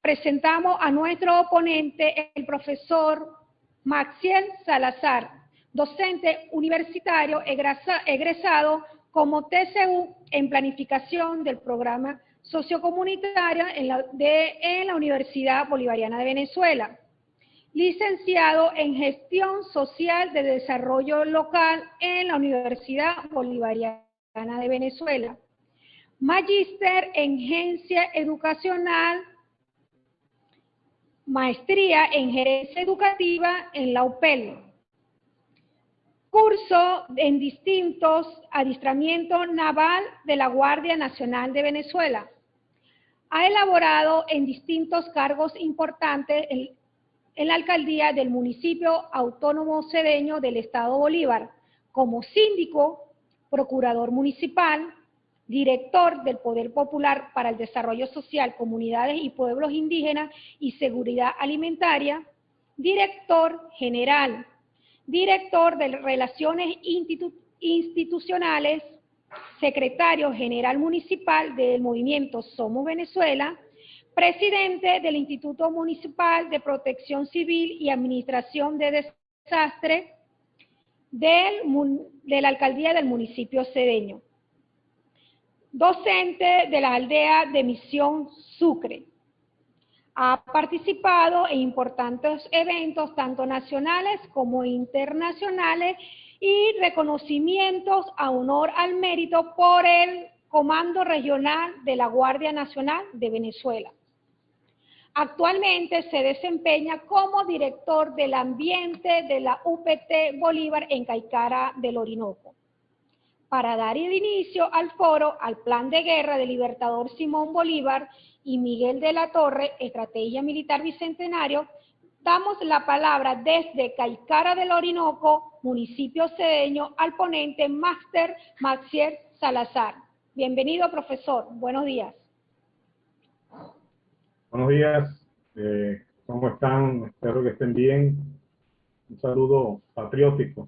Presentamos a nuestro oponente, el profesor Maxiel Salazar, docente universitario egresado como TCU en planificación del programa sociocomunitario en la Universidad Bolivariana de Venezuela, licenciado en gestión social de desarrollo local en la Universidad Bolivariana de Venezuela, magíster en gerencia educacional, maestría en gerencia educativa en la UPEL, curso en distintos adiestramiento naval de la Guardia Nacional de Venezuela. Ha elaborado en distintos cargos importantes en la alcaldía del municipio autónomo cedeño del Estado Bolívar, como síndico, procurador municipal, director del Poder Popular para el Desarrollo Social, Comunidades y Pueblos Indígenas y Seguridad Alimentaria, director general, director de Relaciones Institucionales, secretario general municipal del movimiento Somos Venezuela, presidente del Instituto Municipal de Protección Civil y Administración de Desastres de la alcaldía del municipio cedeño, docente de la aldea de Misión Sucre. Ha participado en importantes eventos, tanto nacionales como internacionales, y reconocimientos a honor al mérito por el Comando Regional de la Guardia Nacional de Venezuela. Actualmente se desempeña como director del ambiente de la UPT Bolívar en Caicara del Orinoco. Para dar inicio al foro, al Plan de Guerra del Libertador Simón Bolívar y Miguel de la Torre, Estrategia Militar Bicentenario, damos la palabra desde Caicara del Orinoco, municipio cedeño, al ponente máster Maxiel Salazar. Bienvenido, profesor. Buenos días. Buenos días. ¿Cómo están? Espero que estén bien. Un saludo patriótico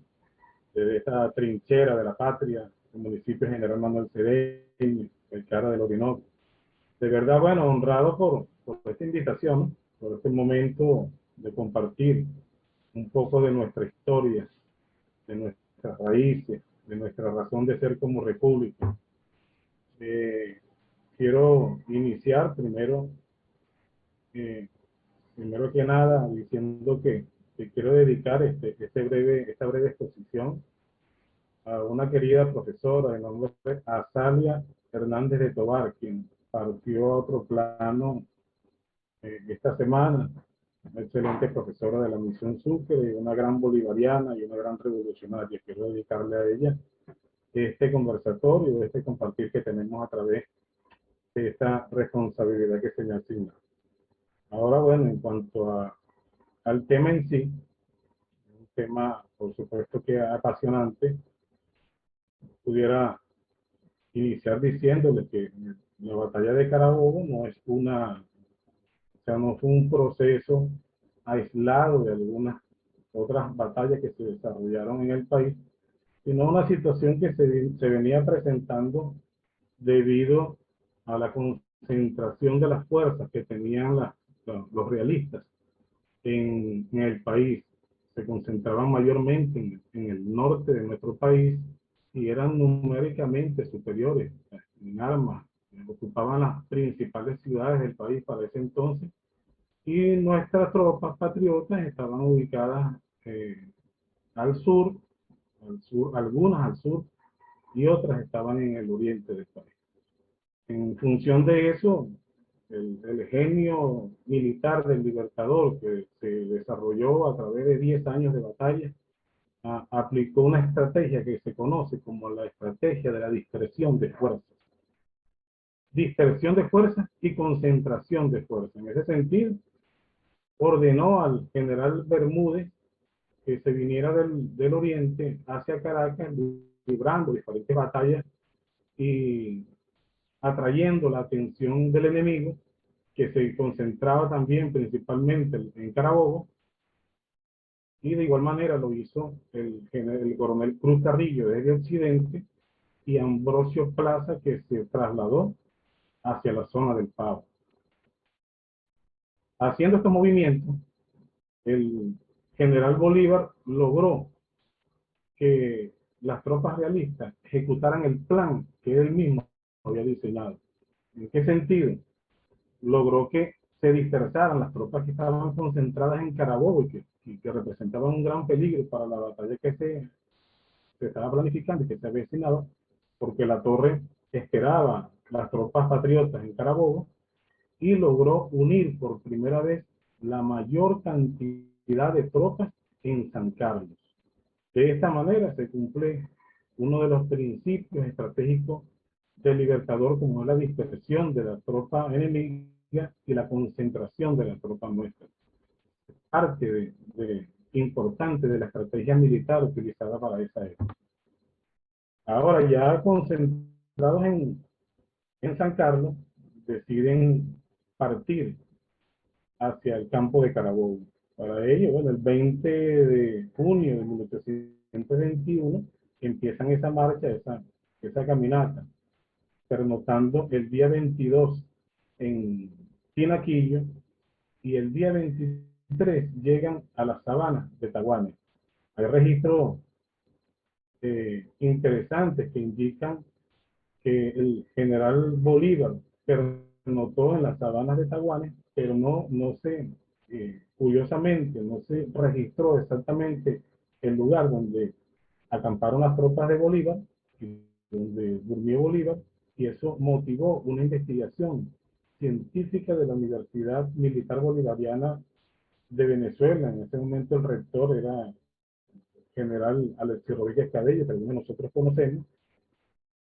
desde esta trinchera de la patria, el municipio General Manuel Cedeño, Caicara del Orinoco. De verdad, bueno, honrado por esta invitación, ¿no? Por este momento de compartir un poco de nuestra historia, de nuestras raíces, de nuestra razón de ser como república. Quiero iniciar primero que nada diciendo que quiero dedicar esta breve exposición a una querida profesora de nombre Azalia Hernández de Tovar, quien partió a otro plano esta semana. Una excelente profesora de la Misión Sucre, una gran bolivariana y una gran revolucionaria. Quiero dedicarle a ella este conversatorio, este compartir que tenemos a través de esta responsabilidad que se me asigna. Ahora, bueno, en cuanto al tema en sí, un tema, por supuesto, que es apasionante, pudiera iniciar diciéndole que la batalla de Carabobo no fue un proceso aislado de algunas otras batallas que se desarrollaron en el país, sino una situación que se venía presentando debido a la concentración de las fuerzas que tenían los realistas en el país. Se concentraban mayormente en el norte de nuestro país y eran numéricamente superiores en armas. Ocupaban las principales ciudades del país para ese entonces, y nuestras tropas patriotas estaban ubicadas al sur, algunas al sur, y otras estaban en el oriente del país. En función de eso, el genio militar del Libertador, que se desarrolló a través de 10 años de batalla, aplicó una estrategia que se conoce como la estrategia de la dispersión de fuerzas. Dispersión de fuerzas y concentración de fuerzas. En ese sentido, ordenó al general Bermúdez que se viniera del oriente hacia Caracas, librando diferentes batallas y atrayendo la atención del enemigo, que se concentraba también principalmente en Carabobo, y de igual manera lo hizo el coronel Cruz Carrillo desde Occidente y Ambrosio Plaza, que se trasladó hacia la zona del Pavo. Haciendo este movimiento, el general Bolívar logró que las tropas realistas ejecutaran el plan que él mismo había diseñado. ¿En qué sentido? Logró que se dispersaran las tropas que estaban concentradas en Carabobo y que representaban un gran peligro para la batalla que se estaba planificando y que se avecinaba, porque la torre esperaba las tropas patriotas en Carabobo y logró unir por primera vez la mayor cantidad de tropas en San Carlos. De esta manera se cumple uno de los principios estratégicos del Libertador, como es la dispersión de la tropa enemiga y la concentración de la tropa nuestra. Parte importante de la estrategia militar utilizada para esa época. Ahora, ya concentrados en San Carlos, deciden partir hacia el campo de Carabobo. Para ello, bueno, el 20 de junio de 1821 empiezan esa marcha, esa caminata, pernoctando el día 22 en Tinaquillo y el día 23 llegan a las sabanas de Taguanes. Hay registros interesantes que indican que el general Bolívar pernoctó en las sabanas de Taguanes, pero no se, curiosamente, no se registró exactamente el lugar donde acamparon las tropas de Bolívar, donde durmió Bolívar, y eso motivó una investigación científica de la Universidad Militar Bolivariana de Venezuela. En ese momento el rector era general Alexis Rodríguez Cabello, que algunos de nosotros conocemos,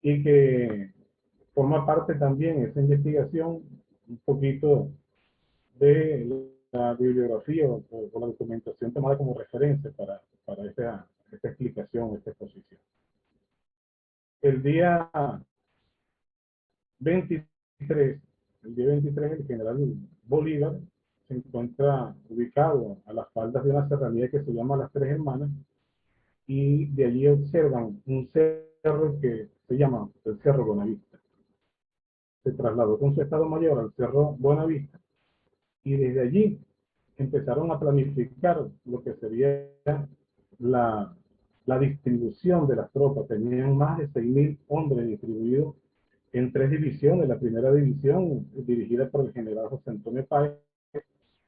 y que forma parte también esa investigación, un poquito de la bibliografía o la documentación tomada como referencia para esta explicación, esta exposición. El día 23, el día 23 el general Bolívar se encuentra ubicado a las faldas de una serranía que se llama Las Tres Hermanas, y de allí observan un cerro que se llama el Cerro Buenavista. Se trasladó con su estado mayor al Cerro Buenavista y desde allí empezaron a planificar lo que sería la distribución de las tropas. Tenían más de 6.000 hombres distribuidos en tres divisiones. La primera división, dirigida por el general José Antonio Páez;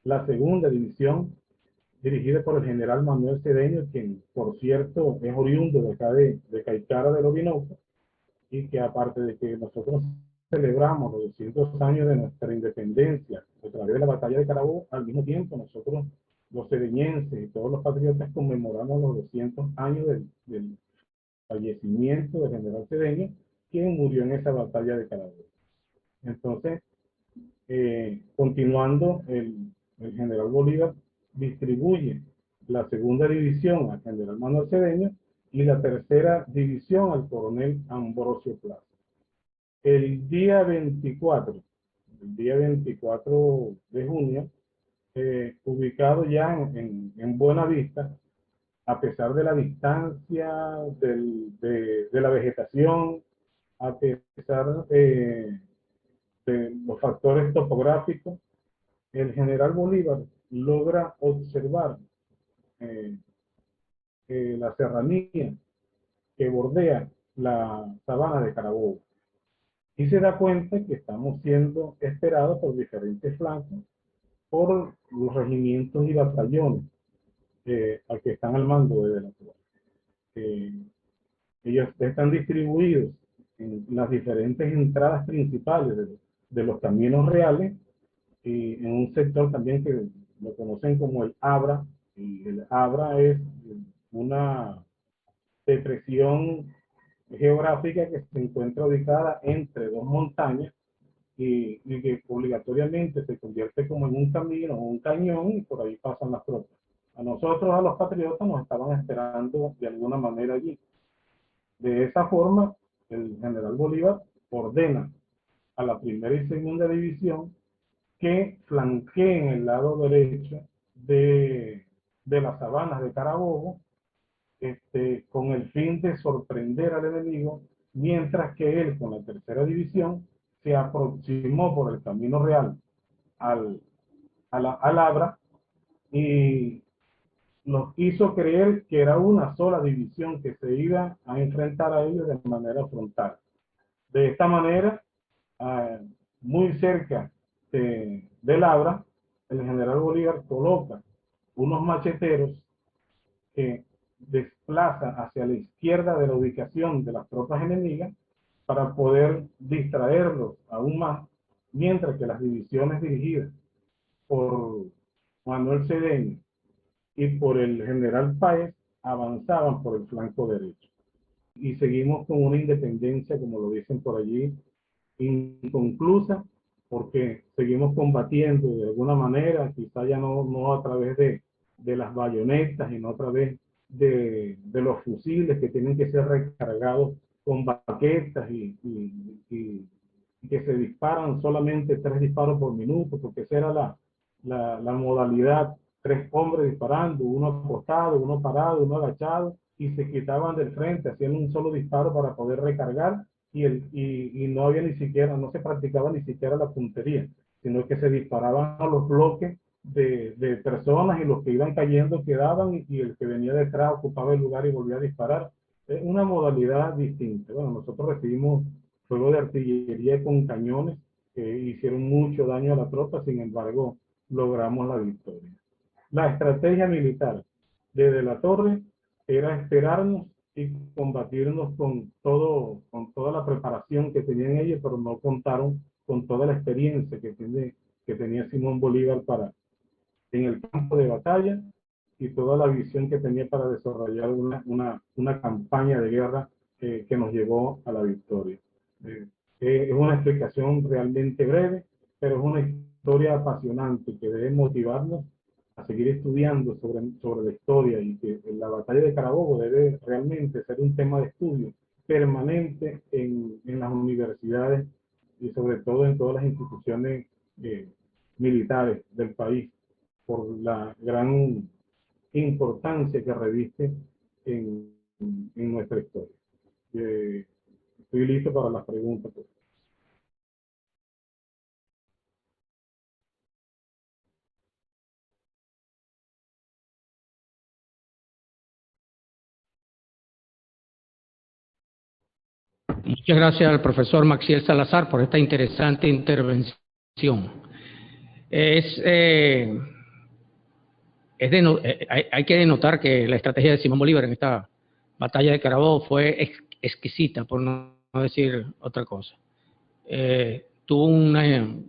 la segunda división, dirigida por el general Manuel Cedeño, quien, por cierto, es oriundo de acá de Caicara del Orinoco, y que aparte de que nosotros celebramos los 200 años de nuestra independencia a través de la batalla de Carabobo, al mismo tiempo nosotros, los cedeñenses y todos los patriotas, conmemoramos los 200 años del fallecimiento del general Cedeño, quien murió en esa batalla de Carabobo. Entonces, continuando, el general Bolívar distribuye la segunda división al general Manuel Cedeño y la tercera división al coronel Ambrosio Plaza. El día 24 de junio, ubicado ya en Buenavista, a pesar de la distancia de la vegetación, a pesar de los factores topográficos, el general Bolívar logra observar la serranía que bordea la sabana de Carabobo y se da cuenta que estamos siendo esperados por diferentes flancos, por los regimientos y batallones al que están al mando de la torre. Ellos están distribuidos en las diferentes entradas principales de los caminos reales, y en un sector también que lo conocen como el Abra. Y el Abra es una depresión geográfica que se encuentra ubicada entre dos montañas, y que obligatoriamente se convierte como en un camino o un cañón y por ahí pasan las tropas. A nosotros, a los patriotas, nos estaban esperando de alguna manera allí. De esa forma, el general Bolívar ordena a la primera y segunda división que flanqueen el lado derecho de las sabanas de Carabobo, con el fin de sorprender al enemigo, mientras que él con la tercera división se aproximó por el camino real al Abra y nos hizo creer que era una sola división que se iba a enfrentar a ellos de manera frontal. De esta manera, muy cerca del Abra, el general Bolívar coloca unos macheteros que desplazan hacia la izquierda de la ubicación de las tropas enemigas para poder distraerlos aún más, mientras que las divisiones dirigidas por Manuel Cedeño y por el general Páez avanzaban por el flanco derecho. Y seguimos con una independencia, como lo dicen por allí, inconclusa, porque seguimos combatiendo de alguna manera, quizá ya no a través de las bayonetas y no a través de los fusiles que tienen que ser recargados con baquetas y que se disparan solamente 3 disparos por minuto, porque esa era la modalidad, 3 hombres disparando, uno acostado, uno parado, uno agachado, y se quitaban del frente, haciendo un solo disparo para poder recargar, y no había ni siquiera, no se practicaba ni siquiera la puntería, sino que se disparaban a los bloques de personas y los que iban cayendo quedaban y el que venía detrás ocupaba el lugar y volvía a disparar. Es una modalidad distinta. Bueno, nosotros recibimos fuego de artillería con cañones que hicieron mucho daño a la tropa, sin embargo, logramos la victoria. La estrategia militar desde la torre era esperarnos y combatirnos con toda la preparación que tenían ellos, pero no contaron con toda la experiencia que tenía Simón Bolívar en el campo de batalla y toda la visión que tenía para desarrollar una campaña de guerra que nos llevó a la victoria. Es una explicación realmente breve, pero es una historia apasionante que debe motivarnos a seguir estudiando sobre la historia, y que la batalla de Carabobo debe realmente ser un tema de estudio permanente en las universidades y sobre todo en todas las instituciones militares del país, por la gran importancia que reviste en nuestra historia. Estoy listo para las preguntas. Muchas gracias al profesor Maxiel Salazar por esta interesante intervención. Hay que denotar que la estrategia de Simón Bolívar en esta batalla de Carabobo fue exquisita, por no decir otra cosa. Tuvo un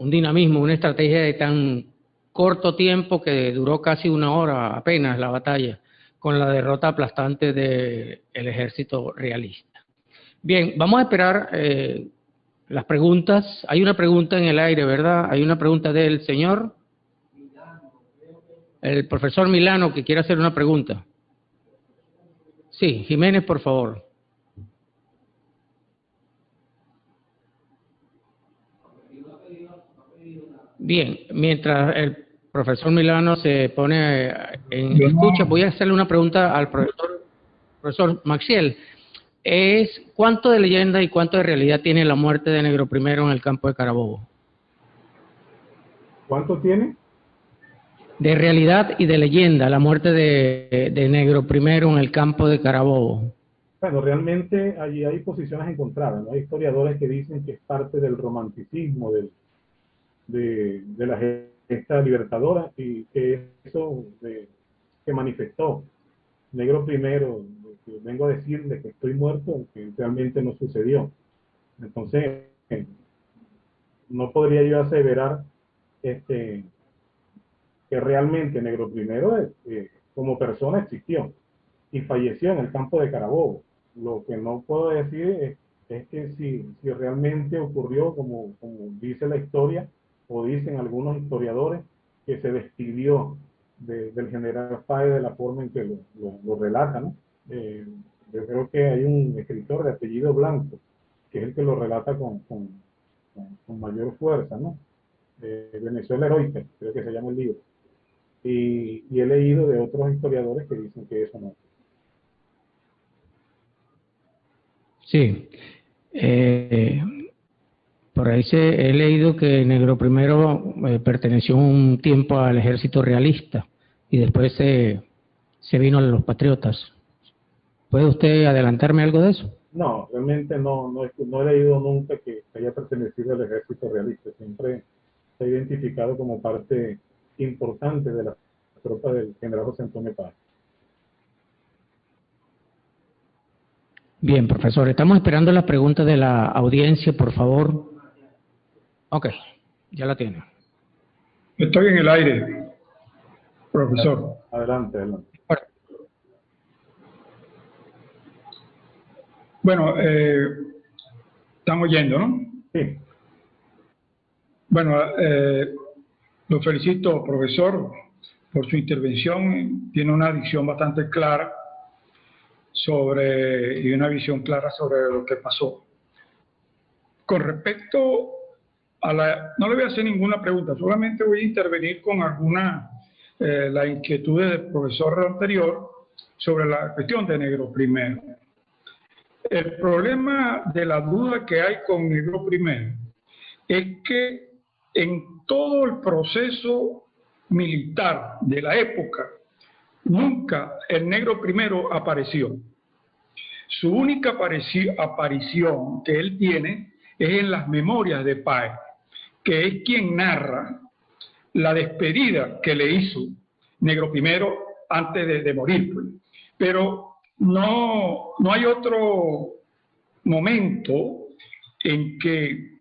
dinamismo, una estrategia de tan corto tiempo que duró casi 1 hora apenas la batalla, con la derrota aplastante del ejército realista. Bien, vamos a esperar las preguntas. Hay una pregunta en el aire, ¿verdad? Hay una pregunta del señor, el profesor Milano, que quiere hacer una pregunta. Sí, Jiménez, por favor. Bien, mientras el profesor Milano se pone en escucha, voy a hacerle una pregunta al profesor Maxiel. ¿Cuánto de leyenda y cuánto de realidad tiene la muerte de Negro Primero en el campo de Carabobo? ¿Cuánto tiene? De realidad y de leyenda, la muerte de Negro Primero en el campo de Carabobo. Bueno, realmente allí hay posiciones encontradas, ¿no? Hay historiadores que dicen que es parte del romanticismo de la gesta libertadora, y que eso que manifestó Negro Primero, que vengo a decirle que estoy muerto, que realmente no sucedió. Entonces, no podría yo aseverar que realmente Negro Primero como persona existió y falleció en el campo de Carabobo. Lo que no puedo decir es es que si realmente ocurrió, como dice la historia, o dicen algunos historiadores, que se despidió del general Páez de la forma en que lo relata, ¿no? Yo creo que hay un escritor de apellido Blanco, que es el que lo relata con mayor fuerza, ¿no? Venezuela Heroica, creo que se llama el libro. Y he leído de otros historiadores que dicen que eso no. Sí. Por ahí he leído que Negro Primero perteneció un tiempo al ejército realista y después se vino a los patriotas. ¿Puede usted adelantarme algo de eso? No, realmente no he leído nunca que haya pertenecido al ejército realista. Siempre se ha identificado como parte importante de la tropa del general José Antonio Páez. Bien, profesor, estamos esperando la pregunta de la audiencia, por favor. Ok, ya la tiene. Estoy en el aire, profesor. Adelante. Bueno, estamos yendo, ¿no? Sí. Bueno, lo felicito, profesor, por su intervención. Tiene una visión bastante clara y una visión clara sobre lo que pasó. Con respecto a no le voy a hacer ninguna pregunta, solamente voy a intervenir con algunas las inquietudes del profesor anterior sobre la cuestión de Negro Primero. El problema de la duda que hay con Negro Primero es que en todo el proceso militar de la época, nunca el Negro Primero apareció. Su única aparición que él tiene es en las memorias de Páez, que es quien narra la despedida que le hizo Negro Primero antes de morir. Pues. Pero no hay otro momento en que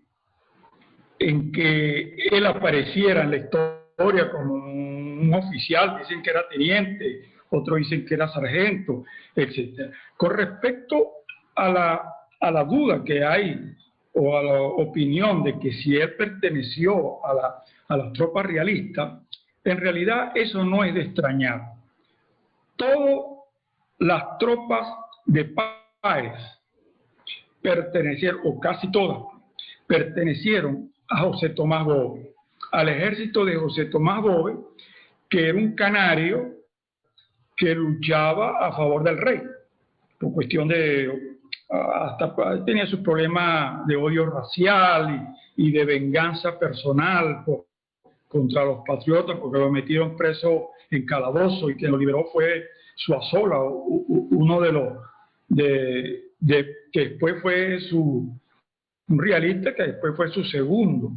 él apareciera en la historia como un oficial. Dicen que era teniente, otros dicen que era sargento, etc. Con respecto a la duda que hay, o a la opinión de que si él perteneció a las tropas realistas, en realidad eso no es de extrañar. Todas las tropas de Páez pertenecieron, o casi todas, pertenecieron a José Tomás Bove, al ejército de José Tomás Bove, que era un canario que luchaba a favor del rey, por cuestión de, hasta tenía sus problemas de odio racial y de venganza personal contra los patriotas, porque lo metieron preso en calabozo, y quien lo liberó fue Zuazola, uno de los que después fue un realista, que después fue su segundo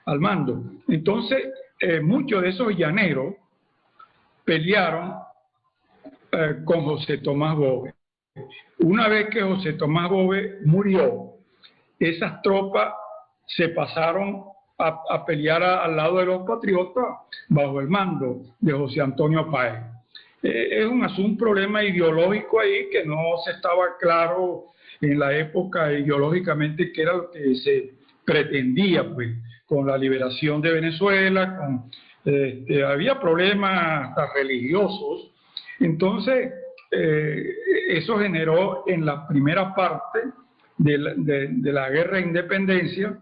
al mando. Entonces, muchos de esos llaneros pelearon con José Tomás Bove. Una vez que José Tomás Bove murió, esas tropas se pasaron a pelear al lado de los patriotas bajo el mando de José Antonio Páez. Es un problema ideológico ahí que no se estaba claro en la época ideológicamente qué era lo que se pretendía, pues, con la liberación de Venezuela, había problemas hasta religiosos. Entonces, eso generó en la primera parte de la guerra de independencia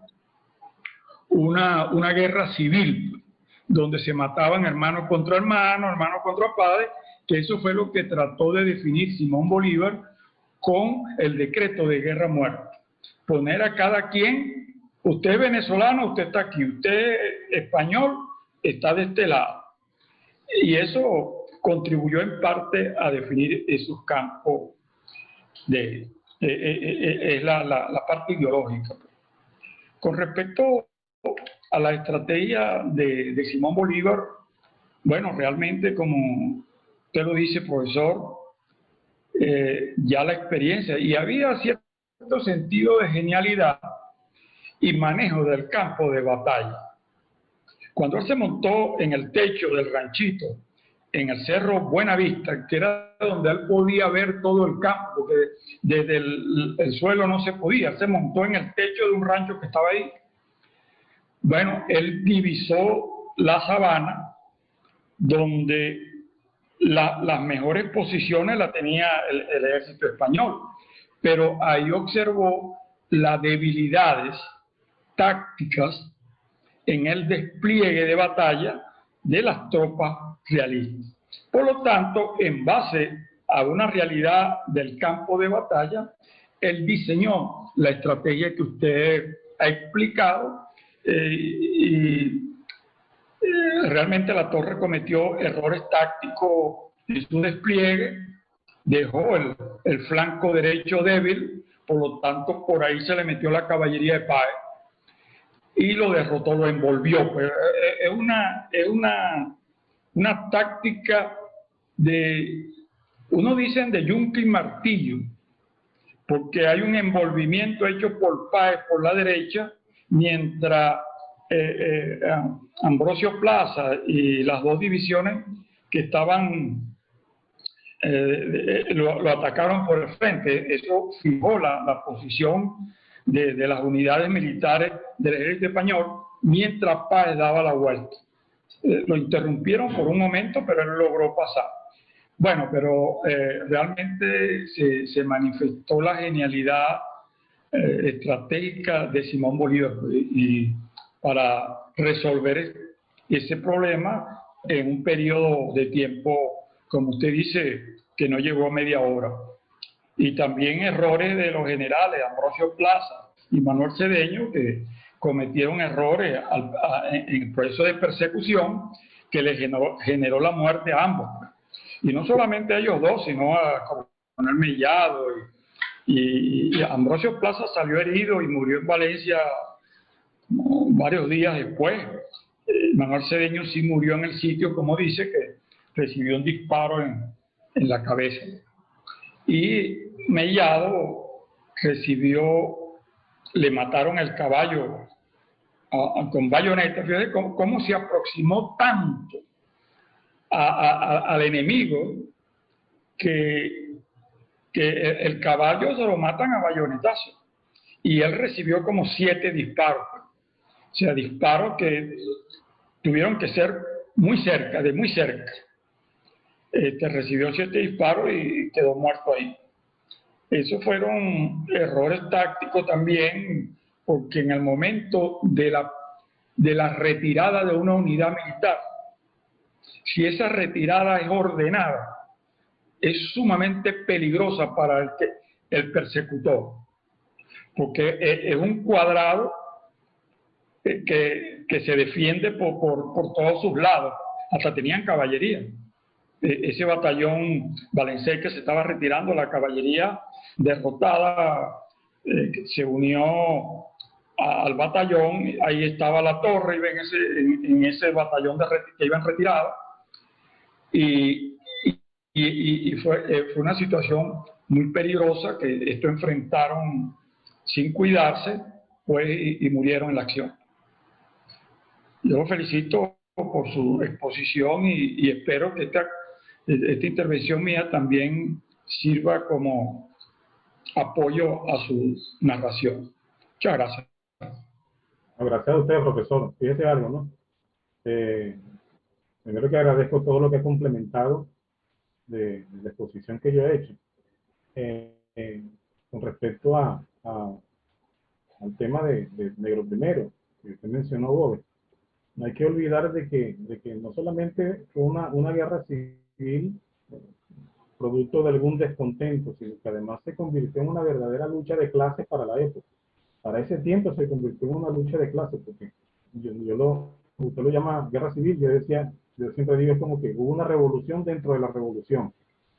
una guerra civil, donde se mataban hermanos contra hermanos, hermanos contra padres, que eso fue lo que trató de definir Simón Bolívar con el decreto de guerra muerte. Poner a cada quien, usted es venezolano, usted está aquí, usted es español, está de este lado. Y eso contribuyó en parte a definir esos campos la parte ideológica. Con respecto a la estrategia de Simón Bolívar, bueno, realmente, como usted lo dice, profesor, ya la experiencia, y había cierto sentido de genialidad y manejo del campo de batalla. Cuando él se montó en el techo del ranchito en el Cerro Buenavista, que era donde él podía ver todo el campo, porque desde el suelo no se podía. Él se montó en el techo de un rancho que estaba ahí. Bueno, él divisó la sabana, donde las mejores posiciones las tenía el ejército español, pero ahí observó las debilidades tácticas en el despliegue de batalla de las tropas realistas. Por lo tanto, en base a una realidad del campo de batalla, él diseñó la estrategia que usted ha explicado realmente la torre cometió errores tácticos en su despliegue, dejó el flanco derecho débil, por lo tanto por ahí se le metió la caballería de Páez y lo derrotó, lo envolvió. Pues, es una táctica de, uno dicen de yunque y martillo, porque hay un envolvimiento hecho por Páez por la derecha, mientras Ambrosio Plaza y las dos divisiones que estaban lo atacaron por el frente. Eso fijó la posición de las unidades militares del ejército español, mientras Páez daba la vuelta. Lo interrumpieron por un momento, pero él logró pasar. Bueno, pero realmente se manifestó la genialidad estratégica de Simón Bolívar y para resolver ese problema en un periodo de tiempo, como usted dice, que no llegó a media hora. Y también errores de los generales Ambrosio Plaza y Manuel Cedeño, que cometieron errores en el proceso de persecución que le generó la muerte a ambos. Y no solamente a ellos dos, sino a Coronel Mellado y Ambrosio Plaza salió herido y murió en Valencia varios días después. Manuel Cedeño sí murió en el sitio, como dice, que recibió un disparo en la cabeza. Y Mellado le mataron el caballo con bayoneta. Fíjate cómo se aproximó tanto al enemigo que el caballo se lo matan a bayonetazo. Y él recibió como 7 disparos. O sea, disparos que tuvieron que ser muy cerca, de muy cerca. Recibió 7 disparos y quedó muerto ahí. Esos fueron errores tácticos también, porque en el momento de la retirada de una unidad militar, si esa retirada es ordenada, es sumamente peligrosa para el persecutor, porque es un cuadrado que se defiende por todos sus lados, hasta tenían caballería. Ese batallón Valencey que se estaba retirando, la caballería derrotada se unió al batallón, ahí estaba la torre, iba en ese batallón que iban retirados, y fue una situación muy peligrosa que esto enfrentaron sin cuidarse, pues, y murieron en la acción. Yo lo felicito por su exposición y espero que esta intervención mía también sirva como apoyo a su narración. Muchas gracias. Gracias a usted, profesor. Fíjese algo, ¿no? Primero que agradezco todo lo que ha complementado de la exposición que yo he hecho. Con respecto al tema de Negro Primero, que usted mencionó, Bobe, no hay que olvidar de que no solamente fue una guerra civil producto de algún descontento, sino que además se convirtió en una verdadera lucha de clases para la época. Para ese tiempo se convirtió en una lucha de clases, porque usted lo llama guerra civil, yo siempre digo, es como que hubo una revolución dentro de la revolución.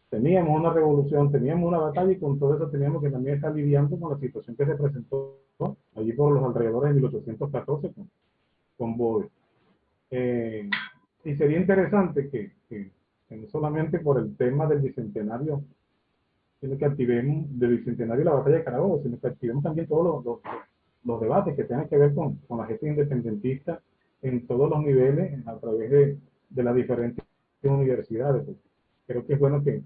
Teníamos una revolución, teníamos una batalla y con todo eso teníamos que también estar lidiando con la situación que se presentó allí por los alrededores de 1814 con Bode. Y sería interesante que no solamente por el tema del bicentenario, sino que activemos del bicentenario de la batalla de Carabobo, sino que activemos también todos los debates que tengan que ver con la gesta independentista en todos los niveles, a través de las diferentes universidades. Pues, creo que es bueno que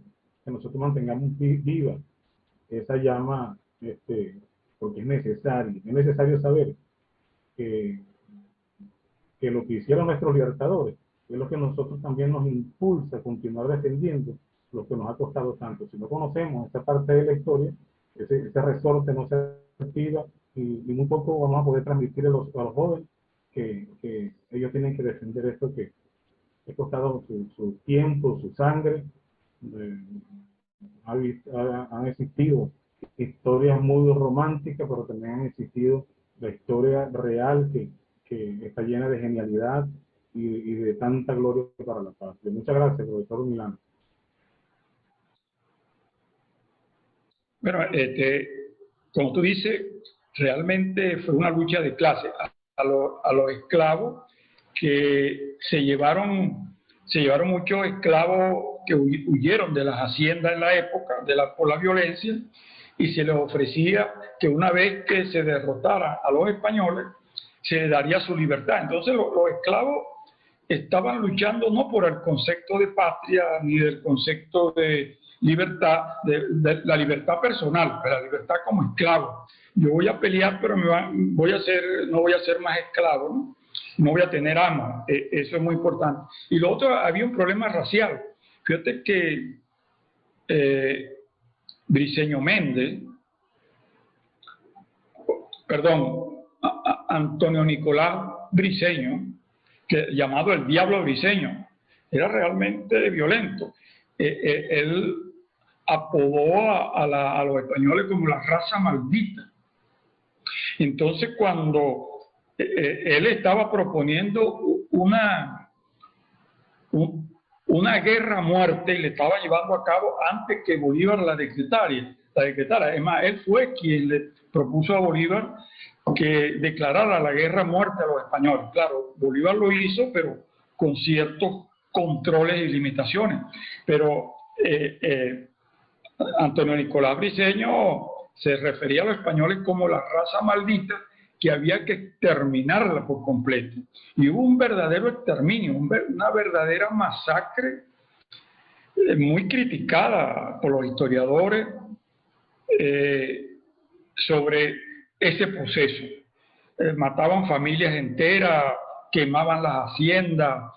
nosotros mantengamos viva esa llama, porque es necesario saber que, que lo que hicieron nuestros libertadores es lo que nosotros también nos impulsa a continuar defendiendo lo que nos ha costado tanto. Si no conocemos esa parte de la historia, ese resorte no se activa y muy poco vamos a poder transmitir a los jóvenes que ellos tienen que defender esto que ha costado su tiempo, su sangre. Eh, han existido historias muy románticas, pero también han existido la historia real que está llena de genialidad y de tanta gloria para la paz. Muchas gracias, profesor Milán. Bueno, como tú dices, realmente fue una lucha de clase. A los esclavos que se llevaron muchos esclavos que huyeron de las haciendas en la época por la violencia, y se les ofrecía que una vez que se derrotara a los españoles se les daría su libertad. Entonces los esclavos estaban luchando no por el concepto de patria ni del concepto de libertad, de la libertad personal, pero la libertad como esclavo. Yo voy a pelear, pero no voy a ser más esclavo, ¿no? No voy a tener ama. Eso es muy importante. Y lo otro, había un problema racial. Fíjate que Briceño Méndez, perdón, Antonio Nicolás Briceño, llamado el Diablo Briceño, era realmente violento. Él apodó a los españoles como la raza maldita. Entonces, cuando él estaba proponiendo una guerra a muerte y le estaba llevando a cabo antes que Bolívar la decretara. Es más, él fue quien le propuso a Bolívar que declarara la guerra a muerte a los españoles. Claro, Bolívar lo hizo, pero con ciertos controles y limitaciones. Pero Antonio Nicolás Briceño se refería a los españoles como la raza maldita que había que exterminarla por completo. Y hubo un verdadero exterminio, una verdadera masacre muy criticada por los historiadores sobre ese proceso. Mataban familias enteras, quemaban las haciendas,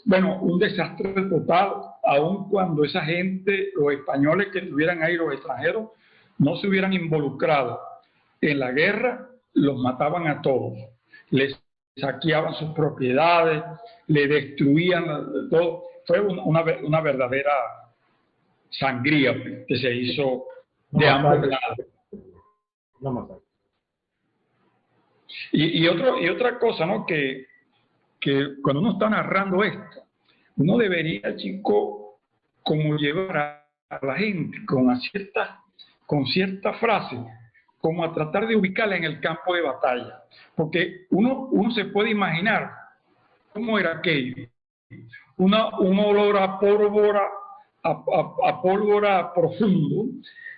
bueno, un desastre total, aun cuando esa gente, los españoles que estuvieran ahí, los extranjeros, no se hubieran involucrado en la guerra, los mataban a todos. Les saqueaban sus propiedades, le destruían todo. Fue una verdadera sangría que se hizo de ambos lados. Una masacre. Y otra cosa, ¿no? Que cuando uno está narrando esto, uno debería, chico, como llevar a la gente con cierta frase, como a tratar de ubicarla en el campo de batalla. Porque uno se puede imaginar cómo era aquello. Un olor a pólvora, a pólvora profundo,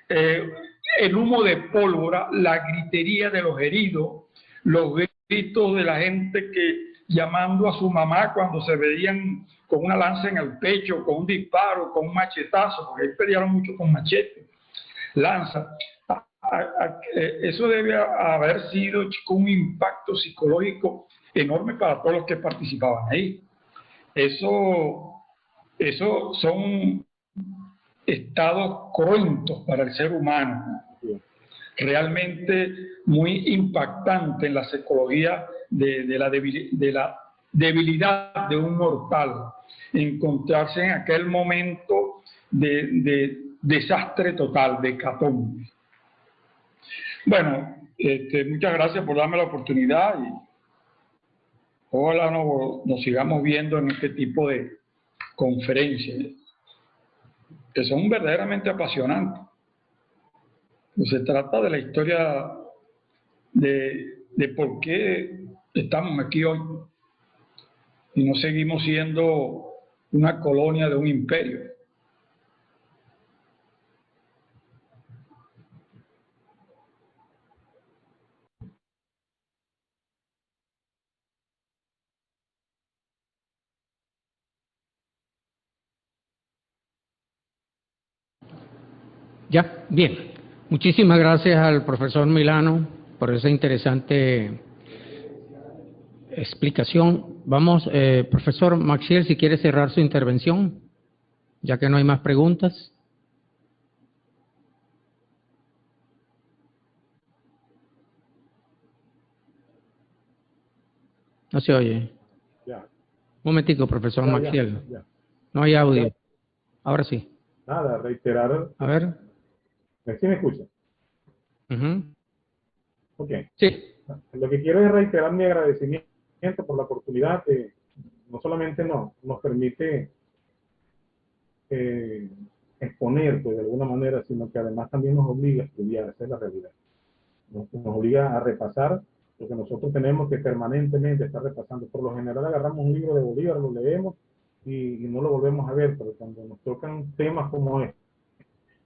el humo de pólvora, la gritería de los heridos, los gritos de la gente que llamando a su mamá cuando se veían con una lanza en el pecho, con un disparo, con un machetazo, porque ahí pelearon mucho con machete, lanza. Eso debe haber sido, chico, un impacto psicológico enorme para todos los que participaban ahí. Eso son estados cruentos para el ser humano, realmente muy impactante en la psicología de la debilidad de un mortal, encontrarse en aquel momento de desastre total, de hecatombe. Bueno, muchas gracias por darme la oportunidad y ojalá nos sigamos viendo en este tipo de conferencias que son verdaderamente apasionantes. Se trata de la historia de por qué estamos aquí hoy y no seguimos siendo una colonia de un imperio. Ya, bien. Muchísimas gracias al profesor Milano por esa interesante explicación. Vamos, profesor Maxiel, si quiere cerrar su intervención, ya que no hay más preguntas. No se oye. Ya. Un momentico, profesor Maxiel. Ya. No hay audio. Ahora sí. Nada, reiterar. A ver. ¿Sí me escucha? Ok. Sí. Lo que quiero es reiterar mi agradecimiento por la oportunidad que no solamente nos permite exponer, pues, de alguna manera, sino que además también nos obliga a estudiar, esa es la realidad. Nos obliga a repasar lo que nosotros tenemos que permanentemente estar repasando. Por lo general agarramos un libro de Bolívar, lo leemos y no lo volvemos a ver, pero cuando nos tocan temas como este,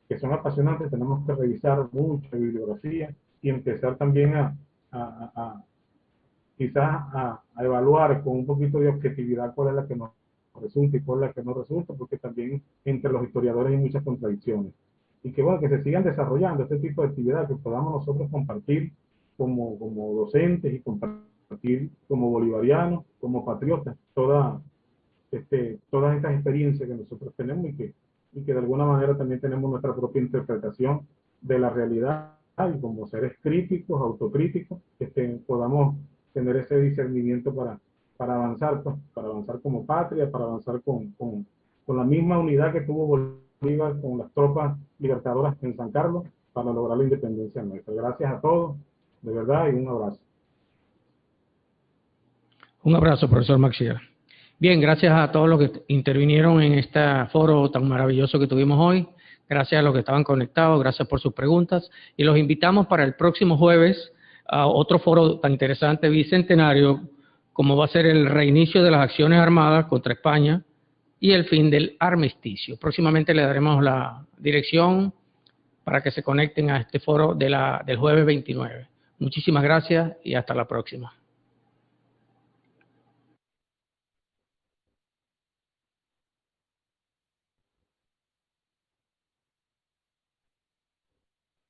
que son apasionantes, tenemos que revisar mucha bibliografía y empezar también quizás a evaluar con un poquito de objetividad cuál es la que nos resulta y cuál es la que no resulta, porque también entre los historiadores hay muchas contradicciones. Y que bueno, que se sigan desarrollando este tipo de actividades, que podamos nosotros compartir como docentes y compartir como bolivarianos, como patriotas, todas estas experiencias que nosotros tenemos y que de alguna manera también tenemos nuestra propia interpretación de la realidad y como seres críticos, autocríticos, podamos tener ese discernimiento para avanzar, pues, para avanzar como patria, para avanzar con la misma unidad que tuvo Bolívar con las tropas libertadoras en San Carlos para lograr la independencia nuestra. Gracias a todos, de verdad, y un abrazo. Un abrazo, profesor Maxiel. Bien, gracias a todos los que intervinieron en este foro tan maravilloso que tuvimos hoy. Gracias a los que estaban conectados, gracias por sus preguntas. Y los invitamos para el próximo jueves a otro foro tan interesante, bicentenario, como va a ser el reinicio de las acciones armadas contra España y el fin del armisticio. Próximamente le daremos la dirección para que se conecten a este foro del jueves 29. Muchísimas gracias y hasta la próxima.